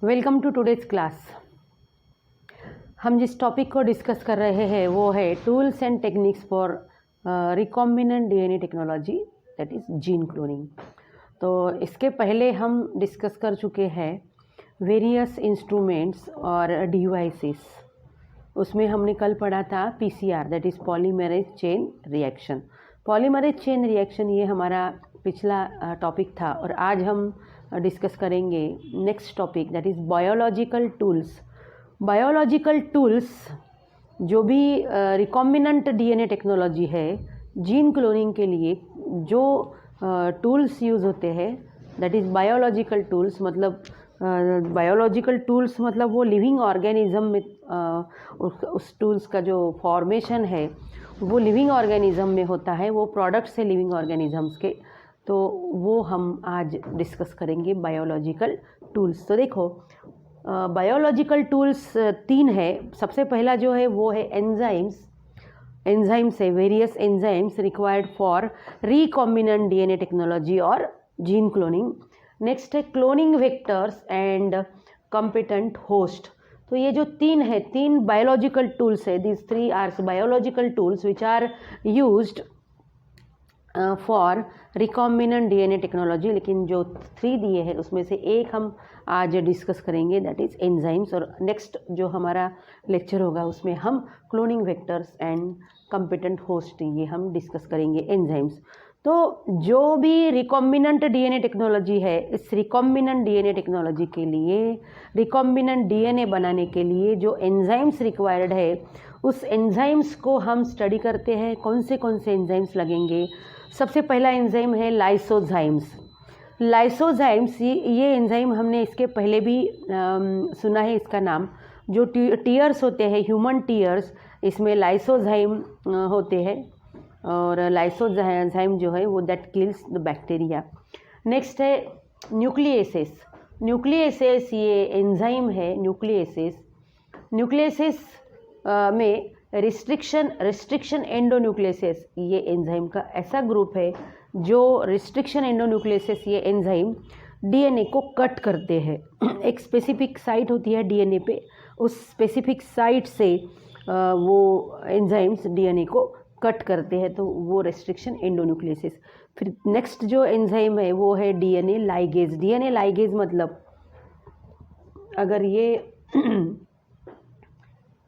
Welcome to today's class. हम जिस topic को डिस्कस कर रहे हैं वो है tools and techniques for recombinant DNA technology, that is gene cloning. तो इसके पहले हम डिस्कस कर चुके हैं वेरियस इंस्ट्रूमेंट्स और डिवाइसेस। उसमें हमने कल पढ़ा था PCR, that is polymerase chain reaction. Polymerase chain reaction ये हमारा पिछला टॉपिक था और आज हम डिस्कस करेंगे next topic, that is biological tools. Biological tools जो भी रिकॉम्बिनेंट डीएनए टेक्नोलॉजी है, जीन क्लोनिंग के लिए जो टूल्स यूज़ होते हैं, दैट इज़ बायोलॉजिकल टूल्स। मतलब बायोलॉजिकल टूल्स मतलब वो लिविंग ऑर्गेनिज्म में उस टूल्स का जो फॉर्मेशन है वो लिविंग ऑर्गेनिज्म में होता है, वो प्रोडक्ट्स है लिविंग ऑर्गेनिजम्स के। तो वो हम आज डिस्कस करेंगे बायोलॉजिकल टूल्स। तो देखो बायोलॉजिकल टूल्स तीन है। सबसे पहला जो है वो है एंजाइम्स है, various enzymes required for recombinant DNA technology और जीन क्लोनिंग। नेक्स्ट है cloning vectors and competent host. तो ये जो तीन बायोलॉजिकल टूल्स है, this three are biological tools which are used for recombinant DNA technology. लेकिन जो थ्री दिए हैं उसमें से एक हम आज डिस्कस करेंगे, दैट इज़ एंजाइम्स। और नेक्स्ट जो हमारा लेक्चर होगा उसमें हम cloning vectors and competent host ये हम डिस्कस करेंगे, एंजाइम्स। तो जो भी रिकॉम्बिनेंट डीएनए टेक्नोलॉजी है, इस रिकॉम्बिनेंट डीएनए टेक्नोलॉजी के लिए, रिकॉम्बिनेंट डीएनए बनाने के लिए जो एंजाइम्स रिक्वायर्ड है, उस एंजाइम्स को हम स्टडी करते हैं। कौन से एंजाइम्स लगेंगे? सबसे पहला एंजाइम है लाइसोजाइम्स। लाइसोजाइम्स ये एंजाइम हमने इसके पहले भी सुना है इसका नाम। जो टीयर्स होते हैं, ह्यूमन टीयर्स, इसमें लाइसोजाइम होते हैं और लाइसोजाइम जो है वो that kills the bacteria. Next है न्यूक्लियसेस। न्यूक्लियसेस ये एंजाइम है। न्यूक्लियसेस में रिस्ट्रिक्शन एंडोन्यूक्लियसेस ये एंजाइम का ऐसा ग्रुप है जो रिस्ट्रिक्शन एंडोन्यूक्लियसेस ये एंजाइम डीएनए को कट करते हैं। एक स्पेसिफिक साइट होती है डीएनए पे, उस स्पेसिफिक साइट से वो एंजाइम्स डीएनए को कट करते हैं, तो वो रिस्ट्रिक्शन एंडोन्यूक्लियसेस। फिर नेक्स्ट जो एंजाइम है वो है डीएनए लाइगेज। डीएनए लाइगेज मतलब अगर ये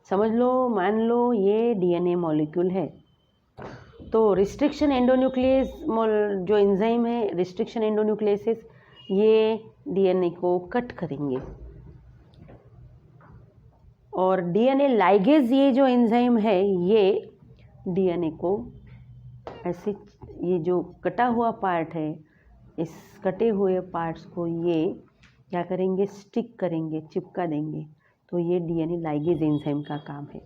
समझ लो, मान लो ये डीएनए मॉलिक्यूल है, तो रिस्ट्रिक्शन एंडोन्यूक्लियस जो एंजाइम है, रिस्ट्रिक्शन एंडोन्यूक्लियसेस ये डीएनए को कट करेंगे। और डीएनए लाइगेज ये जो एंजाइम है ये डीएनए को ऐसे, ये जो कटा हुआ पार्ट है, इस कटे हुए पार्ट्स को ये क्या करेंगे, स्टिक करेंगे, चिपका देंगे। तो ये डीएनए लाइगेज एंजाइम का काम है।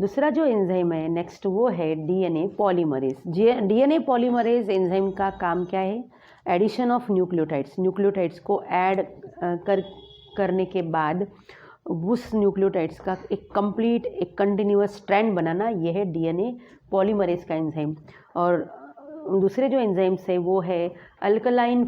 दूसरा जो एंजाइम है नेक्स्ट वो है DNA polymerase. DNA polymerase enzyme का काम क्या है? एडिशन ऑफ न्यूक्लियोटाइड्स को ऐड करने के बाद उस न्यूक्लियोटाइड्स का एक कंप्लीट, एक कंटिन्यूअस स्ट्रैंड बनाना, ये है डीएनए पॉलीमरेज का एंजाइम। और दूसरे जो एंजाइम्स है वो है अल्कलाइन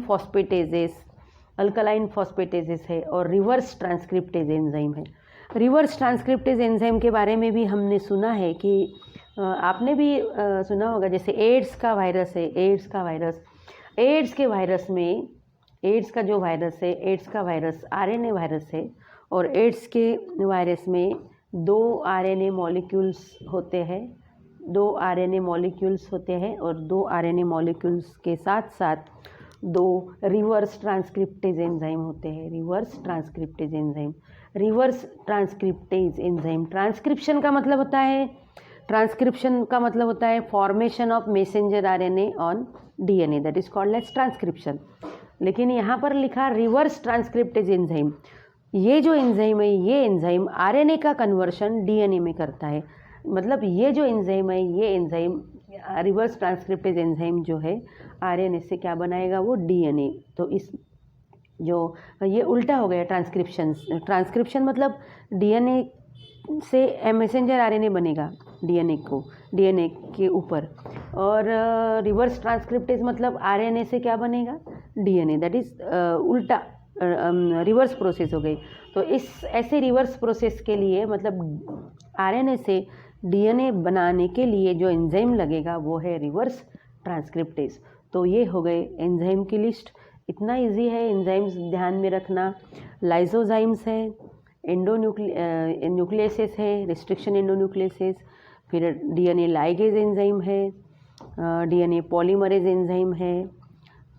फॉस्फेटेजेस है और रिवर्स ट्रांसक्रिप्टेज एंजाइम है। रिवर्स ट्रांसक्रिप्टेज एंजाइम के बारे में भी हमने सुना है कि आपने भी सुना होगा, जैसे एड्स का वायरस है, एड्स का जो वायरस है, एड्स का वायरस आरएनए वायरस है। और एड्स के वायरस में 2 आरएनए मॉलिक्यूल्स होते हैं, 2 आरएनए मॉलिक्यूल्स होते हैं और 2 आरएनए मॉलिक्यूल्स के साथ साथ 2 रिवर्स ट्रांसक्रिप्टेज एंजाइम होते हैं। रिवर्स ट्रांसक्रिप्टेज एंजाइम, ट्रांसक्रिप्शन का मतलब होता है formation of messenger RNA on DNA, that is called as transcription. लेकिन यहाँ पर लिखा रिवर्स ट्रांसक्रिप्टेज एंजाइम। ये जो एंजाइम है, ये एंजाइम आरएनए का कन्वर्शन डीएनए में करता है। मतलब ये जो एंजाइम है, ये एंजाइम रिवर्स ट्रांसक्रिप्टेज एंजाइम जो है आरएनए से क्या बनाएगा, वो डीएनए। तो इस जो ये उल्टा हो गया ट्रांसक्रिप्शन मतलब डीएनए से मैसेंजर आरएनए बनेगा डीएनए के ऊपर, और रिवर्स ट्रांसक्रिप्टेज मतलब आरएनए से क्या बनेगा, डीएनए। दैट इज उल्टा रिवर्स प्रोसेस हो गई। तो इस ऐसे रिवर्स प्रोसेस के लिए मतलब आरएनए से डीएनए बनाने के लिए जो एंजाइम लगेगा वो है रिवर्स ट्रांसक्रिप्टेज। तो ये हो गए एंजाइम की लिस्ट। इतना इजी है एंजाइम्स ध्यान में रखना। लाइसोजाइम्स है, न्यूक्लियसेस है, रिस्ट्रिक्शन एंडोन्यूक्लियसेस, फिर डीएनए लाइगेज एंजाइम है, डीएनए पॉलीमरेज एंजाइम है,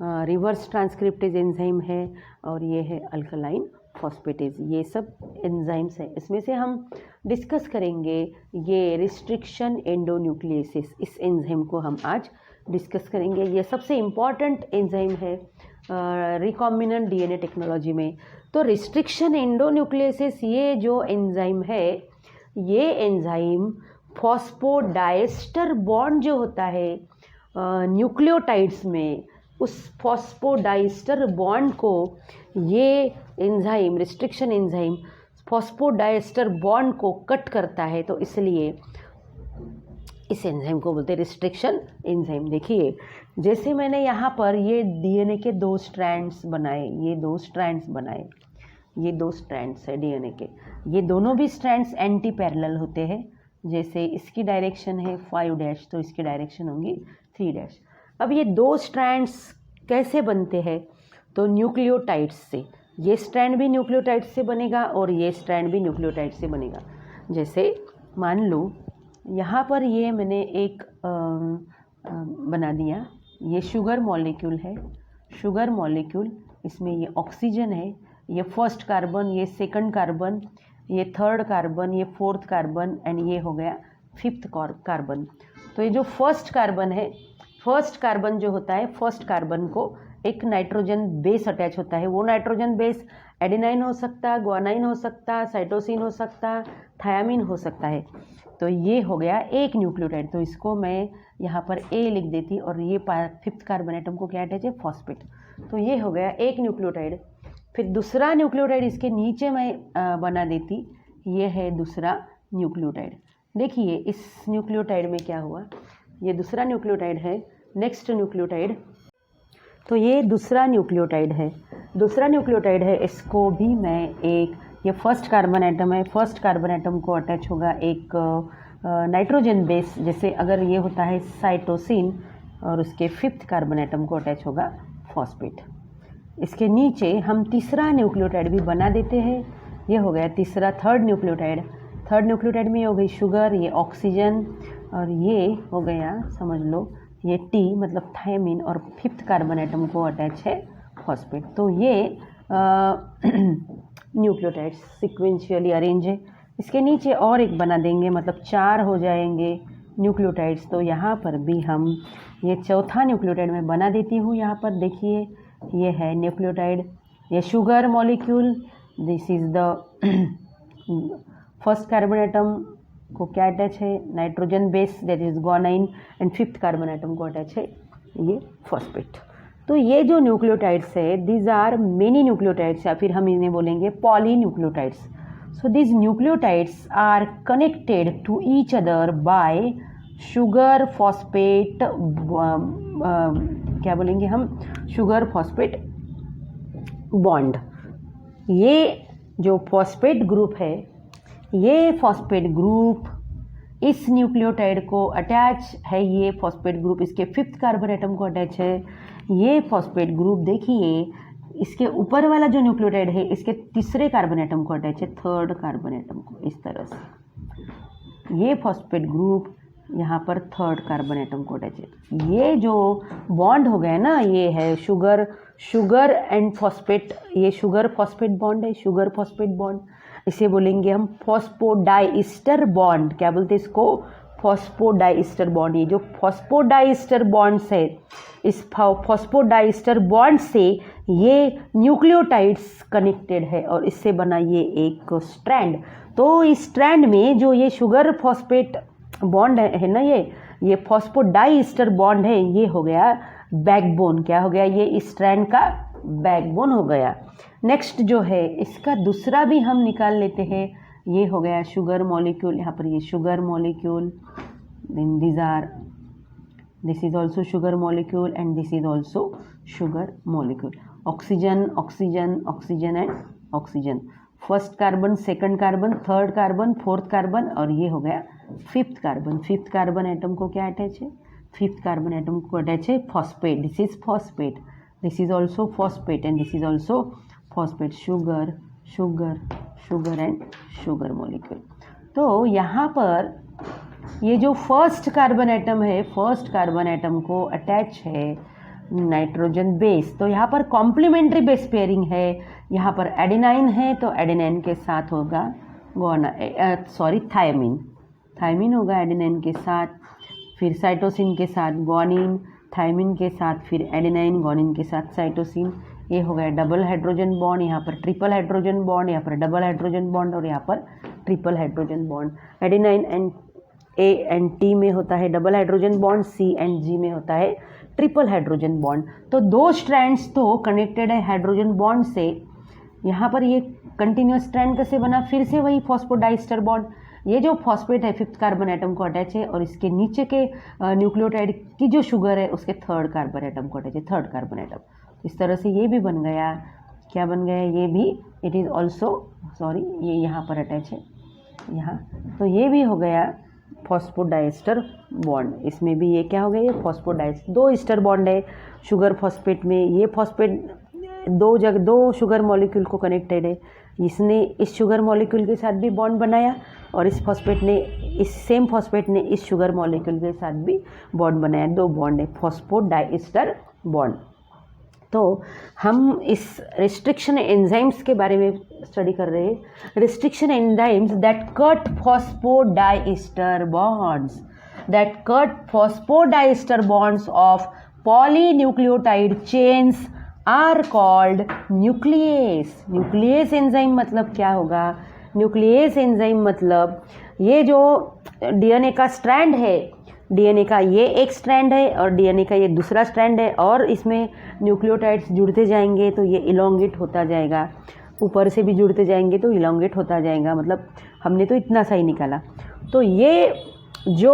रिवर्स ट्रांसक्रिप्टेज एंजाइम है, और ये है अल्कलाइन फॉस्फेटेज। ये सब एंजाइम्स हैं। इसमें से हम डिस्कस करेंगे ये रिस्ट्रिक्शन एंडोन्यूक्लियसेस, इस एंजाइम को हम आज डिस्कस करेंगे। ये सबसे इम्पॉर्टेंट एंजाइम है रिकॉम्बिनेंट डीएनए टेक्नोलॉजी में। तो रिस्ट्रिक्शन एंडोन्यूक्लियसेस ये जो एंजाइम है, ये एंजाइम फॉस्फोडाइस्टर बॉन्ड जो होता है न्यूक्लियोटाइड्स में, उस फॉस्फोडाइस्टर बॉन्ड को ये enzyme, restriction enzyme phosphodiester bond को कट करता है। तो इसलिए इस एंजाइम को बोलते हैं रिस्ट्रिक्शन एंजाइम। देखिए जैसे मैंने यहाँ पर ये डीएनए के 2 स्ट्रैंड्स बनाए, ये 2 स्ट्रैंड्स बनाए, ये 2 स्ट्रैंड्स है डीएनए के। ये दोनों भी स्ट्रैंड्स एंटी पैरेलल होते हैं। जैसे इसकी डायरेक्शन है 5' तो इसकी डायरेक्शन होंगी 3'। अब ये 2 स्ट्रैंड्स कैसे बनते हैं? तो न्यूक्लियोटाइड्स से। ये स्ट्रैंड भी न्यूक्लियोटाइड से बनेगा और ये स्ट्रैंड भी न्यूक्लियोटाइड से बनेगा। जैसे मान लो यहाँ पर ये मैंने एक बना दिया, ये शुगर मॉलिक्यूल है, शुगर मॉलिक्यूल, इसमें ये ऑक्सीजन है, ये फर्स्ट कार्बन, ये सेकंड कार्बन, ये थर्ड कार्बन, ये फोर्थ कार्बन, एंड ये हो गया 5th कार्बन। तो ये जो फर्स्ट कार्बन है, फर्स्ट कार्बन जो होता है, फर्स्ट कार्बन को एक नाइट्रोजन बेस अटैच होता है। वो नाइट्रोजन बेस एडेनाइन हो सकता, गुआनाइन हो सकता, साइटोसिन हो सकता, थायामीन हो सकता है। तो ये हो गया एक न्यूक्लियोटाइड। तो इसको मैं यहाँ पर ए लिख देती और ये 5th कार्बन एटम को क्या अटैच है? फॉस्फेट। तो ये हो गया एक न्यूक्लियोटाइड। फिर दूसरा न्यूक्लियोटाइड इसके नीचे मैं बना देती, ये है दूसरा न्यूक्लियोटाइड। देखिए इस न्यूक्लियोटाइड में क्या हुआ, ये दूसरा न्यूक्लियोटाइड है। नेक्स्ट न्यूक्लियोटाइड, तो ये दूसरा न्यूक्लियोटाइड है, दूसरा न्यूक्लियोटाइड है, इसको भी मैं एक, ये फर्स्ट कार्बन एटम है, फर्स्ट कार्बन एटम को अटैच होगा एक नाइट्रोजन बेस, जैसे अगर ये होता है साइटोसिन, और उसके 5th कार्बन एटम को अटैच होगा फॉस्फेट। इसके नीचे हम तीसरा न्यूक्लियोटाइड भी बना देते हैं। ये हो गया तीसरा, थर्ड न्यूक्लियोटाइड। थर्ड न्यूक्लियोटाइड में ये हो गई शुगर, ये ऑक्सीजन, और ये हो गया समझ लो ये टी मतलब थायमीन, और 5th कार्बन एटम को अटैच है फॉस्फेट। तो ये न्यूक्लियोटाइड्स सिक्वेंशियली अरेंज है। इसके नीचे और एक बना देंगे, मतलब 4 हो जाएंगे न्यूक्लियोटाइड्स। तो यहाँ पर भी हम ये चौथा न्यूक्लियोटाइड में बना देती हूँ। यहाँ पर देखिए ये है न्यूक्लियोटाइड, ये sugar molecule, this is the first carbon atom को क्या अटैच है? Nitrogen base, that is guanine, and 5th carbon atom को अटैच है ये फॉस्फेट। तो ये जो न्यूक्लियोटाइड्स है, दीज आर मेनी न्यूक्लियोटाइड्स, या फिर हम इन्हें बोलेंगे polynucleotides. So these nucleotides are connected to each other by sugar phosphate, क्या बोलेंगे हम, शुगर फॉस्फेट बॉन्ड। ये जो फॉस्फेट ग्रुप है, ये फॉस्फेट ग्रुप इस न्यूक्लियोटाइड को अटैच है, ये फॉस्फेट ग्रुप इसके 5th कार्बन एटम को अटैच है। ये फॉस्फेट ग्रुप देखिए इसके ऊपर वाला जो न्यूक्लियोटाइड है, इसके तीसरे कार्बन एटम को अटैच है, 3rd कार्बन एटम को, इस तरह से। ये फॉस्फेट ग्रुप यहाँ पर 3rd कार्बन एटम को अटैच है। ये जो बॉन्ड हो गया ना, ये है शुगर एंड फॉस्फेट, ये शुगर फॉस्फेट बॉन्ड है, शुगर फॉस्फेट बॉन्ड, इसे बोलेंगे हम फॉस्फोडाइस्टर बॉन्ड। क्या बोलते हैं इसको? Phosphodiester bond. ये जो फॉस्फोडाइस्टर बॉन्ड्स है, इस फॉस्फोडाइस्टर बॉन्ड से ये न्यूक्लियोटाइड्स कनेक्टेड है और इससे बना ये एक स्ट्रैंड। तो इस स्ट्रैंड में जो ये शुगर फॉस्फेट बॉन्ड है ना, ये फॉस्फोडाइस्टर बॉन्ड है, ये हो गया बैकबोन। क्या हो गया? ये इस स्ट्रैंड का बैकबोन हो गया। नेक्स्ट जो है इसका दूसरा भी हम निकाल लेते हैं, ये हो गया शुगर मॉलिक्यूल। यहाँ पर ये sugar molecule, then this is also sugar molecule and this is also sugar molecule. Oxygen oxygen oxygen and oxygen, first carbon, second carbon, third carbon, fourth carbon और ये हो गया fifth carbon. Fifth carbon atom को क्या attach है? Fifth carbon atom को attach है phosphate. This is phosphate, this is also phosphate and this is also phosphate. Sugar sugar sugar and sugar molecule. तो यहाँ पर ये जो फर्स्ट कार्बन एटम है, फर्स्ट कार्बन एटम को अटैच है नाइट्रोजन बेस। तो यहाँ पर कॉम्प्लीमेंट्री बेस पेयरिंग है। यहाँ पर एडेनाइन है तो एडेनाइन के साथ होगा थायमिन, थायमिन होगा एडेनाइन के साथ, फिर साइटोसिन के साथ ग्वानिन, थायमिन के साथ फिर एडेनाइन, ग्वानिन के साथ साइटोसिन। ये हो गया डबल हाइड्रोजन बॉन्ड, यहाँ पर ट्रिपल हाइड्रोजन बॉन्ड, यहाँ पर डबल हाइड्रोजन बॉन्ड और यहाँ पर triple hydrogen bond. Adenine and A and T में होता है double hydrogen bond, C and G में होता है ट्रिपल हाइड्रोजन बॉन्ड। तो दो स्ट्रैंड्स तो कनेक्टेड है हाइड्रोजन बॉन्ड से। यहाँ पर ये कंटिन्यूस स्ट्रैंड कैसे बना? फिर से वही फॉस्फोडाइस्टर बॉन्ड। ये जो फॉस्फेट है फिफ्थ कार्बन एटम को अटैच है और इसके नीचे के न्यूक्लियोटाइड की जो शुगर है उसके थर्ड कार्बन एटम को अटैच है, थर्ड कार्बन एटम। इस तरह से ये भी बन गया, क्या बन गया? ये भी इट इज़ ऑल्सो ये यहाँ पर अटैच है यहाँ, तो ये भी हो गया फॉस्फोडाइस्टर बॉन्ड। इसमें भी ये क्या हो गया? ये फॉस्फोडाइस्टर, दो ईस्टर बॉन्ड है शुगर फॉस्फेट में। ये फॉस्फेट दो शुगर मॉलिक्यूल को कनेक्टेड है। इसने इस शुगर मॉलिक्यूल के साथ भी बॉन्ड बनाया और इस फॉस्फेट ने, इस सेम फॉस्फेट ने इस शुगर मॉलिक्यूल के साथ भी बॉन्ड बनाया। दो बॉन्ड है, फॉस्फोडाइस्टर बॉन्ड। तो हम इस रिस्ट्रिक्शन एंजाइम्स के बारे में स्टडी कर रहे हैं। Restriction enzymes that cut phosphodiester bonds, that cut phosphodiester bonds of polynucleotide chains are called nucleus. Nucleus enzyme मतलब क्या होगा? न्यूक्लियस एंजाइम मतलब ये जो डीएनए का स्ट्रैंड है, डीएनए का ये एक स्ट्रैंड है और डीएनए का ये दूसरा स्ट्रैंड है और इसमें न्यूक्लियोटाइड्स जुड़ते जाएंगे तो ये इलोंगेट होता जाएगा, ऊपर से भी जुड़ते जाएंगे तो इलोंगेट होता जाएगा। मतलब हमने तो इतना सा ही निकाला। तो ये जो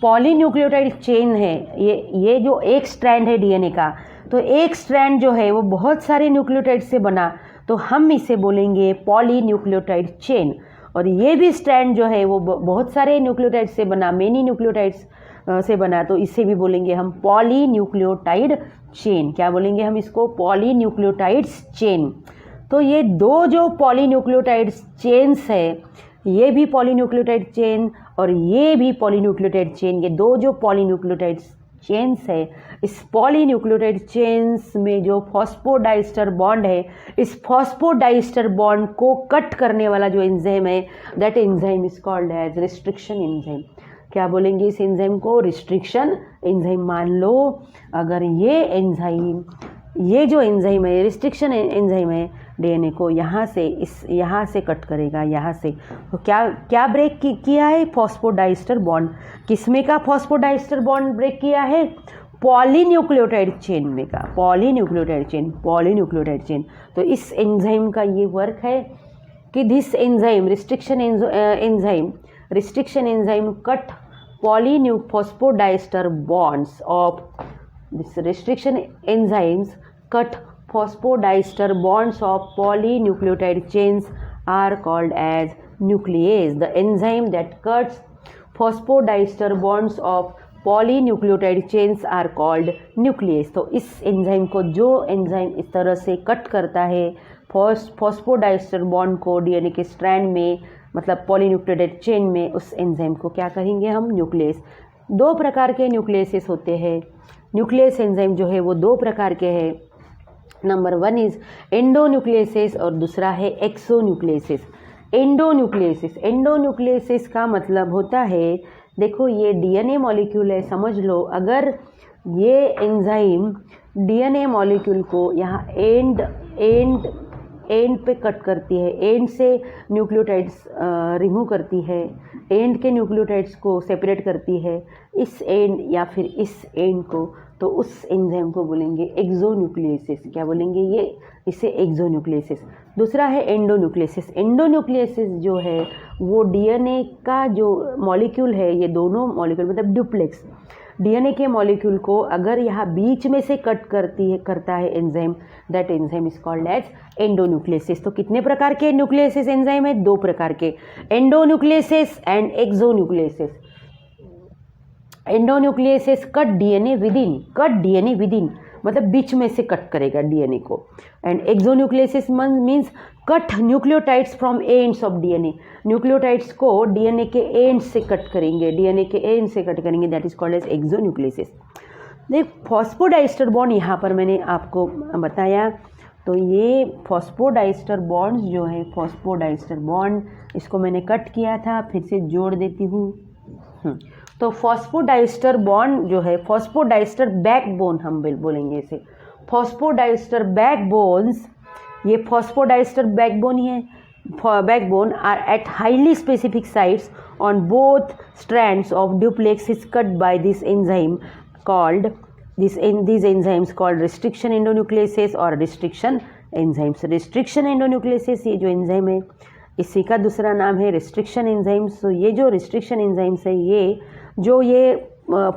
पॉलीन्यूक्लियोटाइड चेन है, ये जो एक स्ट्रैंड है डीएनए का, तो एक स्ट्रैंड जो है वो बहुत सारे न्यूक्लियोटाइड से बना, तो हम इसे बोलेंगे पॉलीन्यूक्लियोटाइड चेन। और ये भी स्ट्रैंड जो है वो बहुत सारे न्यूक्लियोटाइड से बना, मेनी न्यूक्लियोटाइड्स से बना, तो इसे भी बोलेंगे हम पॉलीन्यूक्लियोटाइड चेन। क्या बोलेंगे हम इसको? Polynucleotides chain. तो ये दो जो पॉलीन्यूक्लियोटाइड्स चेन्स है, ये भी पॉलीन्यूक्लियोटाइड चेन और ये भी पॉलीन्यूक्लियोटाइड चेन, ये दो जो पॉलीन्यूक्लियोटाइड्स चेन्स है, इस पॉलीन्यूक्लियोटाइड चेन्स में जो फॉस्फोडाइस्टर बॉन्ड है, इस फॉस्फोडाइस्टर बॉन्ड को कट करने वाला जो एंजाइम है, that enzyme is called as restriction enzyme. क्या बोलेंगे इस एंजाइम को? Restriction enzyme. मान लो अगर ये एंजाइम, ये जो एंजाइम है, रिस्ट्रिक्शन एंजाइम है, डीएनए को यहाँ से कट करेगा, यहाँ से। तो क्या ब्रेक किया है? Phosphodiester bond. किसमें का फॉस्फोडाइस्टर बॉन्ड ब्रेक किया है? पॉलीन्यूक्लियोटाइड चेन में का, पॉलीन्यूक्लियोटाइड चेन, पॉलीन्यूक्लियोटाइड चेन। तो इस एंजाइम का ये वर्क है कि this enzyme, restriction enzyme cut phosphodiester bonds of this restriction enzymes cut phosphodiester bonds of polynucleotide chains are called as nuclease. The enzyme that cuts phosphodiester bonds of polynucleotide chains are called nuclease. तो इस enzyme को, जो enzyme इस तरह से cut करता है phosphodiester bond को डीएनए के स्ट्रैंड में, मतलब पॉलीन्यूक्लियोटाइड चेन में, उस एंजाइम को क्या कहेंगे हम? न्यूक्लियस। दो प्रकार के न्यूक्लियसेस होते हैं। न्यूक्लियस एंजाइम जो है वो दो प्रकार के हैं। नंबर वन इज एंडोन्यूक्लियसेस और दूसरा है एक्सोन्यूक्लियसेस। एंडोन्यूक्लियसेस का मतलब होता है, देखो ये डीएनए मॉलिक्यूल है, समझ लो अगर ये एंजाइम डीएनए मॉलिक्यूल को यहाँ एंड पे कट करती है, एंड से न्यूक्लियोटाइड्स रिमूव करती है, एंड के न्यूक्लियोटाइड्स को सेपरेट करती है, इस एंड या फिर इस एंड को, तो उस एंजाइम को बोलेंगे एक्सोन्यूक्लियसेस। क्या बोलेंगे? ये इसे एक्सोन्यूक्लियसेस। दूसरा है एंडोन्यूक्लियसेस। एंडोन्यूक्लियसेस जो है वो डीएनए का जो मॉलिक्यूल है, ये दोनों मॉलिक्यूल मतलब डीएनए के मॉलिक्यूल को अगर यहाँ बीच में से कट करता है enzyme, that enzyme is called as endonucleases. तो कितने प्रकार के न्यूक्लियोसिस एंजाइम है? 2 प्रकार के, endonucleases and exonucleases. Endonucleases cut DNA within, मतलब बीच में से कट करेगा डीएनए को, and exonucleases means cut nucleotides from ends of DNA. Nucleotides को डीएनए के एंड से कट करेंगे, that is called as exonucleases. देख फॉस्फोडाइस्टर बॉन्ड यहाँ पर मैंने आपको बताया, तो ये फॉस्फोडाइस्टर बॉन्ड्स जो है, फॉस्फोडाइस्टर बॉन्ड इसको मैंने कट किया था, फिर से जोड़ देती हूँ। तो फॉस्फोडाइस्टर बॉन्ड जो है, फॉस्फोडाइस्टर बैकबोन हम बोलेंगे इसे, फॉस्फोडाइस्टर बैकबोन्स, ये फॉस्फोडाइस्टर बैकबोन ही है। Backbone are at highly specific sites on both strands of duplex is cut by this enzyme called these enzymes called restriction endonucleases और restriction enzymes। restriction endonucleases ये जो enzyme है इसी का दूसरा नाम है restriction enzymes। तो ये जो restriction enzymes है, ये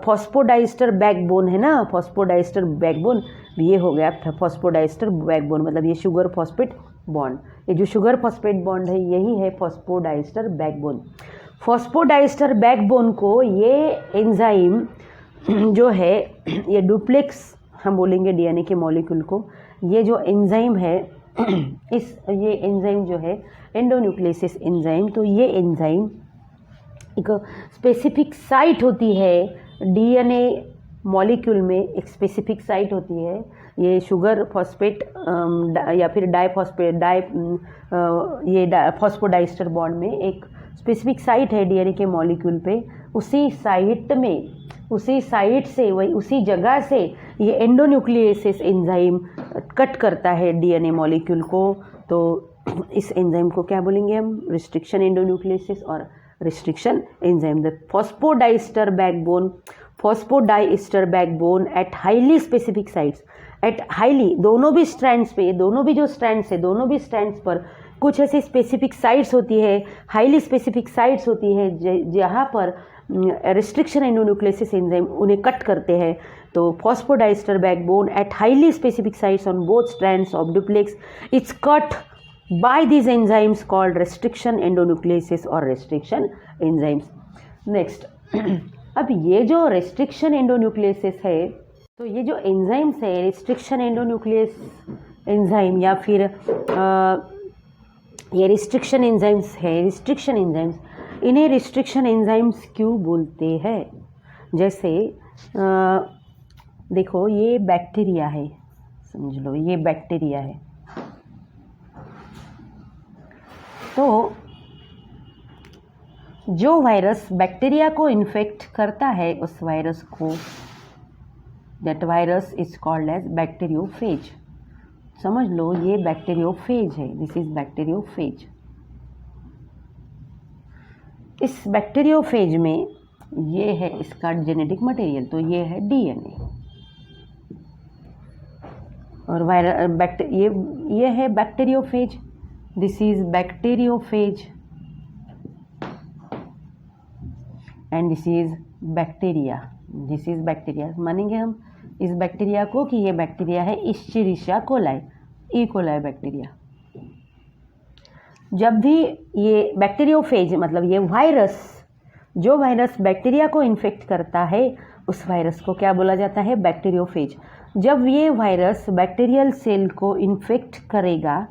फॉस्फोडाइस्टर बैकबोन है ना, फॉस्फोडाइस्टर बैकबोन, ये हो गया फॉस्फोडाइस्टर बैकबोन, मतलब ये शुगर फॉस्फेट बॉन्ड, ये जो शुगर फॉस्फेट बॉन्ड है यही है फॉस्फोडाइस्टर बैकबोन। फॉस्फोडाइस्टर बैकबोन को ये एंजाइम जो है, ये डुप्लेक्स हम बोलेंगे डीएनए के मॉलिक्यूल को, ये जो एंजाइम है ये एंजाइम जो है एंडोन्यूक्लियोसिस एंजाइम, तो ये एंजाइम एक स्पेसिफिक साइट होती है डीएनए मॉलिक्यूल में, एक स्पेसिफिक साइट होती है। ये शुगर फॉस्फेट या फिर फॉस्फोडाइस्टर बॉन्ड में एक स्पेसिफिक साइट है डीएनए के मॉलिक्यूल पे, उसी साइट से उसी जगह से ये एंडोन्यूक्लियोसिस एंजाइम कट करता है डीएनए मॉलिक्यूल को। तो इस एंजाइम को क्या बोलेंगे हम? रिस्ट्रिक्शन एंडोन्यूक्लियोसिस और restriction enzyme. The phosphodiester backbone at highly specific sites, at highly, दोनों भी स्ट्रैंड्स पर कुछ ऐसी स्पेसिफिक साइट्स होती है, हाईली स्पेसिफिक साइट्स होती है जहाँ पर रिस्ट्रिक्शन एंडोन्यूक्लियोसिस एंजाइम उन्हें कट करते हैं। तो phosphodiester backbone at highly specific sites on both strands of duplex it's cut by these enzymes called restriction endonucleases और restriction enzymes। नेक्स्ट, अब ये जो restriction endonucleases है, तो ये जो एंजाइम्स है restriction endonuclease एंजाइम या फिर ये restriction enzymes है, restriction enzymes, इन्हें restriction enzymes क्यों बोलते हैं? जैसे देखो ये बैक्टीरिया है, समझ लो ये बैक्टीरिया है, तो जो वायरस बैक्टीरिया को इन्फेक्ट करता है उस वायरस को, that virus is called as bacteriophage. समझ लो ये बैक्टीरियोफेज है, दिस इज बैक्टीरियोफेज। इस बैक्टीरियोफेज में ये है इसका जेनेटिक मटेरियल, तो ये है डीएनए, और ये है bacteriophage, this is bacteriophage and this is bacteria. मानेंगे हम इस बैक्टीरिया को कि ये बैक्टीरिया है इश्चेरिशिया कोलाई, ई कोलाई बैक्टीरिया। जब भी ये बैक्टीरियोफेज मतलब ये वायरस, जो वायरस बैक्टीरिया को इन्फेक्ट करता है उस वायरस को क्या बोला जाता है? बैक्टीरियोफेज। जब ये वायरस बैक्टीरियल सेल को इन्फेक्ट करेगा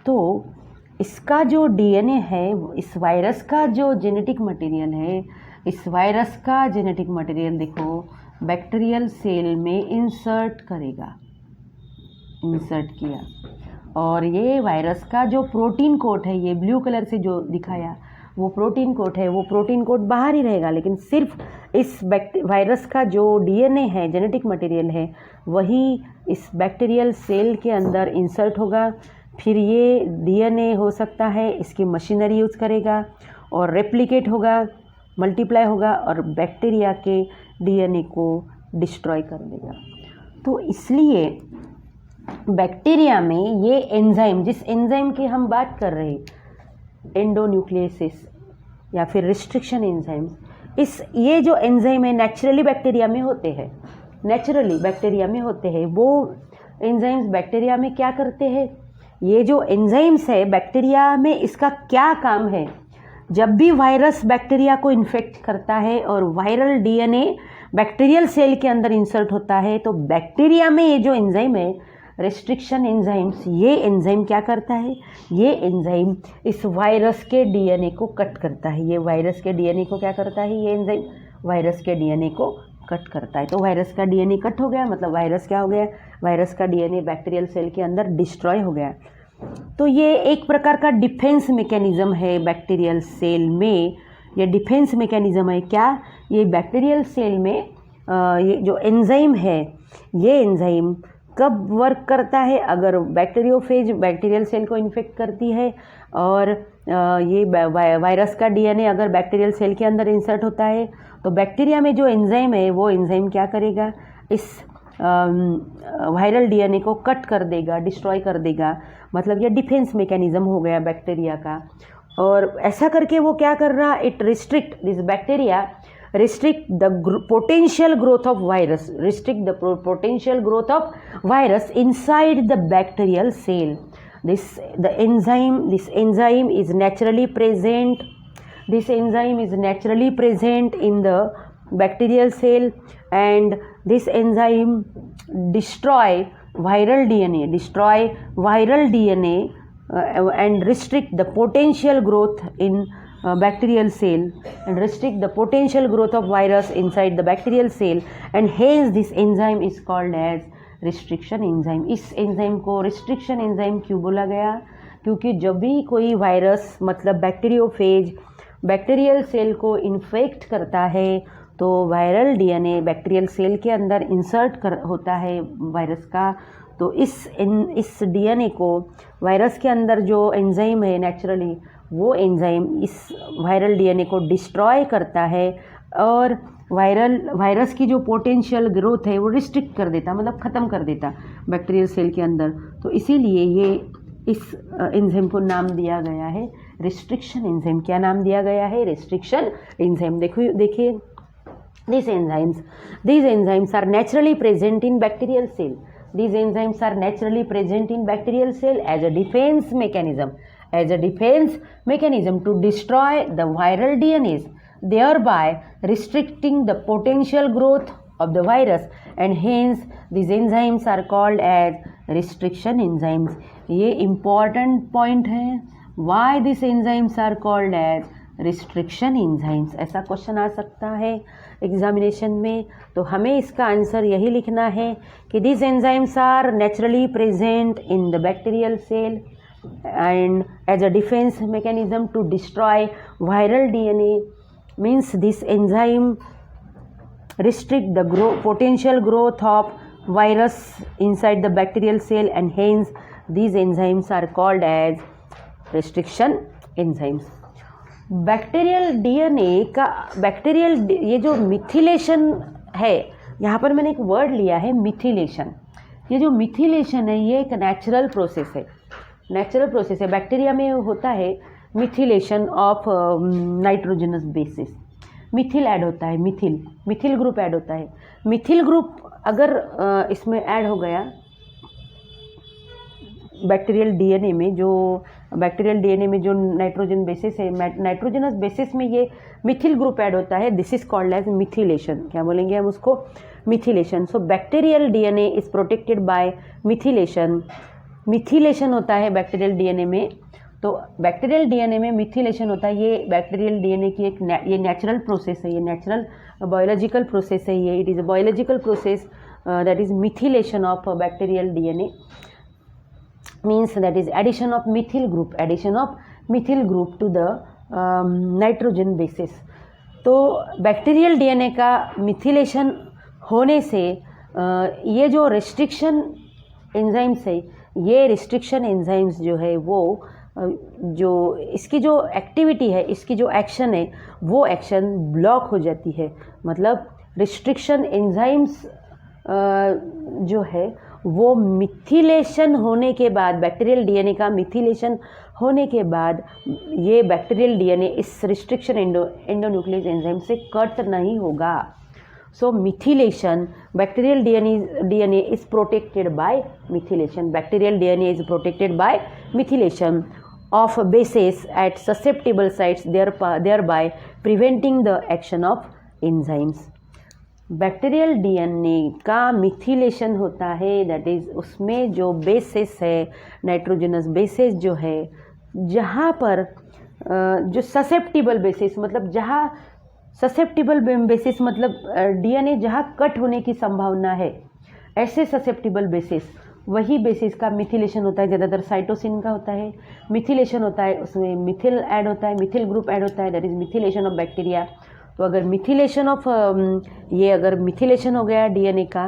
तो इसका जो डीएनए है, इस वायरस का जो जेनेटिक मटेरियल है, इस वायरस का जेनेटिक मटेरियल देखो बैक्टीरियल सेल में इंसर्ट करेगा, इंसर्ट किया, और ये वायरस का जो प्रोटीन कोट है, ये ब्लू कलर से जो दिखाया वो प्रोटीन कोट है, वो प्रोटीन कोट बाहर ही रहेगा, लेकिन सिर्फ इस वायरस का जो डीएनए है, जेनेटिक मटेरियल है, वही इस बैक्टीरियल सेल के अंदर इंसर्ट होगा। फिर ये डीएनए हो सकता है इसकी मशीनरी यूज़ करेगा और रेप्लिकेट होगा, मल्टीप्लाई होगा और बैक्टीरिया के डीएनए को डिस्ट्रॉय कर देगा। तो इसलिए बैक्टीरिया में ये एंजाइम, जिस एंजाइम की हम बात कर रहे हैं एंडोन्यूक्लियोसिस या फिर रिस्ट्रिक्शन एंजाइम्स, ये जो एंजाइम है नेचुरली बैक्टीरिया में होते हैं, नेचुरली बैक्टीरिया में होते हैं। वो एंजाइम्स बैक्टीरिया में क्या करते हैं, ये जो एंजाइम्स है बैक्टीरिया में, इसका क्या काम है, जब भी वायरस बैक्टीरिया को इन्फेक्ट करता है और वायरल डीएनए बैक्टीरियल सेल के अंदर इंसर्ट होता है, तो बैक्टीरिया में ये जो एंजाइम है रेस्ट्रिक्शन एंजाइम्स, ये एंजाइम क्या करता है, ये एंजाइम इस वायरस के डीएनए को कट करता है। ये वायरस के डीएनए को क्या करता है, ये एंजाइम वायरस के डीएनए को कट करता है। तो वायरस का डीएनए कट हो गया, मतलब वायरस क्या हो गया, वायरस का डीएनए बैक्टीरियल सेल के अंदर डिस्ट्रॉय हो गया। तो ये एक प्रकार का डिफेंस मैकेनिज्म है बैक्टीरियल सेल में। ये डिफेंस मैकेनिज्म है क्या, ये बैक्टीरियल सेल में ये जो एंजाइम है, ये एंजाइम कब वर्क करता है, अगर बैक्टीरियोफेज बैक्टीरियल सेल को इन्फेक्ट करती है और ये वायरस का डीएनए अगर बैक्टीरियल सेल के अंदर इंसर्ट होता है, तो बैक्टीरिया में जो एंजाइम है वो एंजाइम क्या करेगा, इस वायरल डीएनए को कट कर देगा, डिस्ट्रॉय कर देगा। मतलब ये डिफेंस मैकेनिज्म हो गया बैक्टीरिया का। और ऐसा करके वो क्या कर रहा, it restrict this bacteria restrict the potential growth of virus, restrict the potential growth of virus inside the bacterial cell. This enzyme is naturally present. This enzyme is naturally present in the bacterial cell, and this enzyme destroy viral DNA, and restrict the potential growth in bacterial cell, and restrict the potential growth of virus inside the bacterial cell, and hence this enzyme is called as restriction enzyme. इस enzyme को restriction enzyme क्यों बोला गया, क्योंकि जब भी कोई virus मतलब बैक्टीरियोफेज बैक्टीरियल सेल को इन्फेक्ट करता है, तो वायरल डीएनए बैक्टीरियल सेल के अंदर इंसर्ट होता है वायरस का। तो इस डीएनए को वायरस के अंदर जो एंजाइम है नेचुरली, वो एंजाइम इस वायरल डीएनए को डिस्ट्रॉय करता है और वायरस की जो पोटेंशियल ग्रोथ है वो रिस्ट्रिक्ट कर देता, मतलब ख़त्म कर देता बैक्टीरियल सेल के अंदर। तो इसीलिए ये इस एंजाइम को नाम दिया गया है रिस्ट्रिक्शन एंजाइम। क्या नाम दिया गया है, रिस्ट्रिक्शन एंजाइम। देखिए these enzymes are naturally present in bacterial cell. These enzymes are naturally present in bacterial cell as a defense mechanism, to destroy the viral DNAs, thereby restricting the potential growth of the virus, and hence these enzymes are called as restriction enzymes. ये important point है, why these enzymes are called as restriction enzymes। ऐसा question आ सकता है examination में, तो हमें इसका answer यही लिखना है कि these enzymes are naturally present in the bacterial cell and as a defense mechanism to destroy viral DNA, means this enzyme restrict the potential growth of virus inside the bacterial cell, and hence these enzymes are called as restriction enzymes। Bacterial DNA का ये जो methylation है, यहाँ पर मैंने एक word लिया है मिथिलेशन। ये जो मिथिलेशन है ये एक नेचुरल प्रोसेस है, बैक्टीरिया में होता है methylation of nitrogenous basis. Mithil add होता है, मिथिल ग्रुप ऐड होता है। मिथिल ग्रुप अगर इसमें ऐड हो गया बैक्टीरियल डीएनए में, जो नाइट्रोजन बेसिस है, नाइट्रोजनस बेसिस में ये मिथिल ग्रुप ऐड होता है, this is called as methylation. क्या बोलेंगे हम उसको, methylation. So bacterial DNA is protected by methylation होता है बैक्टीरियल डीएनए में। तो बैक्टीरियल डीएनए में मिथिलेशन होता है, ये बैक्टीरियल डीएनए की ये नेचुरल प्रोसेस है, ये नेचुरल बायोलॉजिकल प्रोसेस है, ये it is a biological process that is methylation of bacterial DNA, means that is addition of methyl group to the nitrogen basis। तो बैक्टीरियल डीएनए का methylation होने से ये जो रिस्ट्रिक्शन एंजाइम्स है, ये रिस्ट्रिक्शन एंजाइम्स जो है वो जो इसकी जो एक्टिविटी है, इसकी जो एक्शन है, वो एक्शन ब्लॉक हो जाती है। मतलब रिस्ट्रिक्शन एंजाइम्स जो है वो मिथिलेशन होने के बाद, बैक्टीरियल डीएनए का मिथिलेशन होने के बाद ये बैक्टीरियल डीएनए इस रिस्ट्रिक्शन एंडोन्यूक्लियस एंजाइम से कट नहीं होगा. So methylation, bacterial DNA is protected by methylation. Bacterial DNA is protected by methylation of bases at susceptible sites, thereby preventing the action of enzymes. Bacterial DNA का methylation होता है, that is उसमें जो basis है, nitrogenous basis जो है, जहाँ पर जो ससेप्टिबल बेसिस मतलब जहाँ ससेप्टिबल बेसिस मतलब डीएनए जहाँ कट होने की संभावना है, ऐसे ससेप्टिबल बेसिस, वही बेसिस का मिथिलेशन होता है. ज़्यादातर साइटोसिन का होता है, मिथिलेशन होता है, उसमें मिथिल ऐड होता है, मिथिल ग्रुप ऐड होता है, that is methylation of bacteria. तो अगर मिथिलेशन ऑफ अगर मिथिलेशन हो गया डीएनए का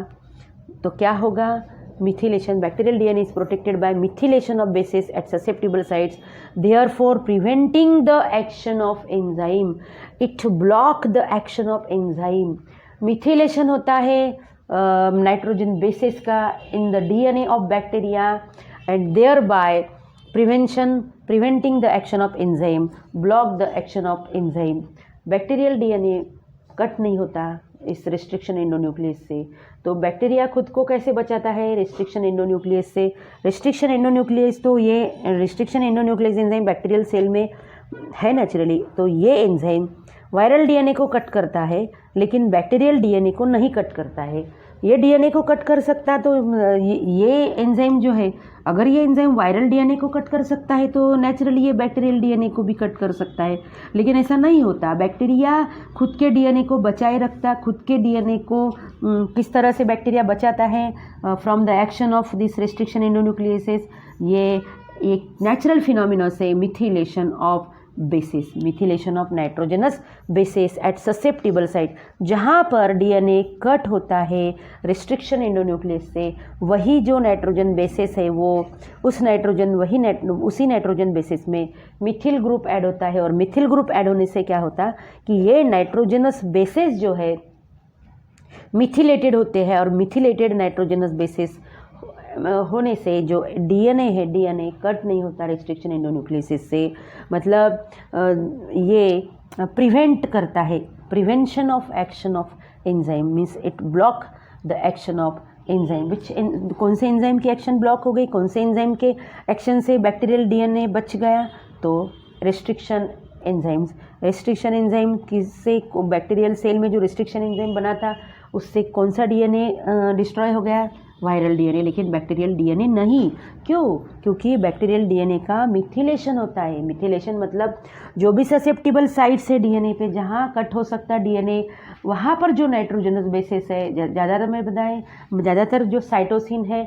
तो क्या होगा? Methylation, bacterial DNA is protected by methylation of bases at susceptible sites, therefore preventing the action of enzyme. It block the action of enzyme. Methylation होता है नाइट्रोजन बेसिस का in the DNA of bacteria and thereby preventing the action of enzyme, block the action of enzyme. Bacterial DNA cut नहीं होता इस restriction endonuclease से. तो bacteria खुद को कैसे बचाता है रिस्ट्रिक्शन एंडोन्यूक्लियस से? रिस्ट्रिक्शन एंडोन्यूक्लियस, तो ये restriction endonuclease enzyme bacterial cell में है नेचुरली. तो ये एंजाइम वायरल डीएनए को कट करता है, लेकिन बैक्टीरियल डीएनए को नहीं कट करता है. ये डीएनए को कट कर सकता, तो ये एंजाइम जो है, अगर ये एंजाइम वायरल डीएनए को कट कर सकता है तो नेचुरली ये बैक्टीरियल डीएनए को भी कट कर सकता है. लेकिन ऐसा नहीं होता. बैक्टीरिया खुद के डीएनए को बचाए रखता. खुद के डीएनए को किस तरह से बैक्टीरिया बचाता है? From the action of this restriction endonucleases. ये एक नेचुरल फिनोमिना से methylation of bases, methylation of nitrogenous bases at susceptible site, जहाँ पर डीएनए कट होता है रिस्ट्रिक्शन एंडोन्यूक्लियस से, वही जो नाइट्रोजन बेसिस है वो उसी नाइट्रोजन बेसिस में मिथिल ग्रुप ऐड होता है. और मिथिल ग्रुप ऐड होने से क्या होता कि ये नाइट्रोजनस बेसिस जो है मिथिलेटेड होते हैं, और मिथिलेटेड नाइट्रोजनस बेसिस होने से जो डीएनए है, डीएनए कट नहीं होता रिस्ट्रिक्शन एंडोन्यूक्लियस से. मतलब ये प्रिवेंट करता है, prevention of action of enzyme, means it block the action of enzyme. Which कौन से एंजाइम की एक्शन ब्लॉक हो गई? कौन से एंजाइम के एक्शन से बैक्टीरियल डीएनए बच गया? तो रिस्ट्रिक्शन एंजाइम्स. रिस्ट्रिक्शन एंजाइम किससे? बैक्टीरियल सेल में जो रिस्ट्रिक्शन एंजाइम बना था उससे कौन सा डीएनए डिस्ट्रॉय हो गया? Viral DNA. लेकिन बैक्टीरियल डीएनए नहीं. क्यों? क्योंकि बैक्टीरियल डीएनए का मिथिलेशन होता है. मिथिलेशन मतलब जो भी ससेप्टिबल साइट्स है डीएनए पे, जहाँ कट हो सकता है डीएनए, वहाँ पर जो नाइट्रोजनस बेसिस है, ज़्यादातर जो साइटोसिन है,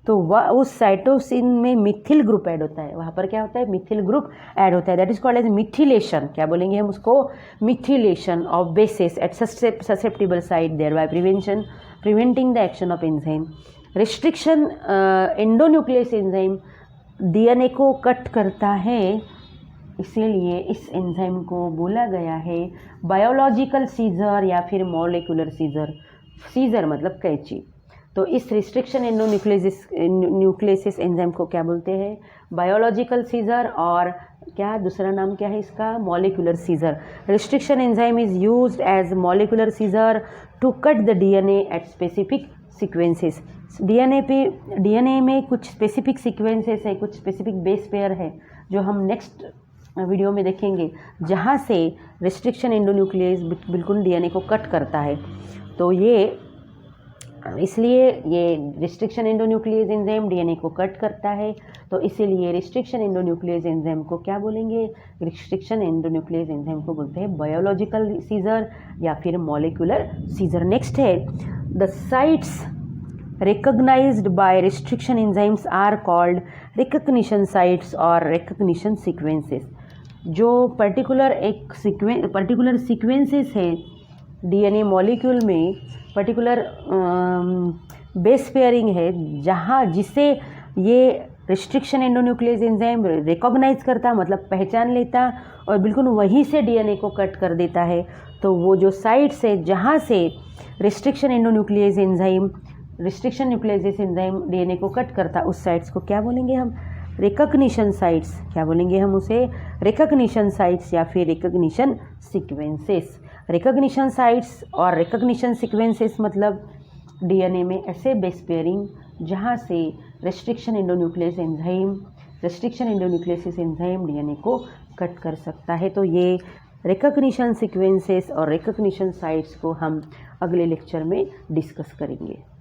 तो वह उस साइटोसिन में मिथिल ग्रुप ऐड होता है. वहाँ पर क्या होता है? मिथिल ग्रुप ऐड होता है. That is called as methylation. क्या बोलेंगे हम उसको? Methylation of bases at susceptible site, thereby preventing the action of enzyme. Restriction endonuclease enzyme DNA को कट करता है, इसीलिए इस एंजाइम को बोला गया है बायोलॉजिकल सीजर या फिर मॉलिक्यूलर सीजर. सीजर मतलब कैंची. तो इस रिस्ट्रिक्शन एंडोन्यूक्लियस एंजाइम को क्या बोलते हैं? Biological scissor. और क्या दूसरा नाम क्या है इसका? Molecular scissor. Restriction enzyme is used as molecular scissor to cut the DNA at specific sequences. DNA में कुछ स्पेसिफिक सीक्वेंसेस है, कुछ स्पेसिफिक बेस पेयर है, जो हम नेक्स्ट वीडियो में देखेंगे, जहाँ से रिस्ट्रिक्शन एंडोन्यूक्लियस बिल्कुल डीएनए को कट करता है. तो इसलिए ये रिस्ट्रिक्शन एंडोन्यूक्लियस एंजाइम डीएनए को कट करता है. तो इसीलिए रिस्ट्रिक्शन एंडोन्यूक्लियस एंजाइम को क्या बोलेंगे? रिस्ट्रिक्शन एंडोन्यूक्लियस एंजाइम को बोलते हैं बायोलॉजिकल सीजर या फिर मॉलिक्यूलर सीजर. नेक्स्ट है the sites recognized by restriction enzymes are called recognition sites or recognition sequences. जो पर्टिकुलर सीक्वेंसेस है डीएनए मॉलिक्यूल में, पर्टिकुलर बेस पेयरिंग है, जिसे ये रिस्ट्रिक्शन एंडोन्यूक्लियस एंजाइम रिकॉग्नाइज करता, मतलब पहचान लेता और बिल्कुल वहीं से डीएनए को कट कर देता है. तो वो जो साइट्स है जहाँ से restriction endonuclease enzyme restriction nucleus enzyme DNA को कट करता उस साइट्स को क्या बोलेंगे हम? Recognition sites. क्या बोलेंगे हम उसे? रिकॉग्निशन साइट्स या फिर रिकॉग्निशन सीक्वेंसेस। रिकॉग्निशन साइट्स और रिकॉग्निशन सीक्वेंसेस मतलब डीएनए में ऐसे बेस पेयरिंग जहाँ से रिस्ट्रिक्शन एंडोन्यूक्लियस एंजाइम डीएनए को कट कर सकता है। तो ये रिकॉग्निशन सीक्वेंसेस और रिकॉग्निशन साइट्स को हम अगले लेक्चर में डिस्कस करेंगे।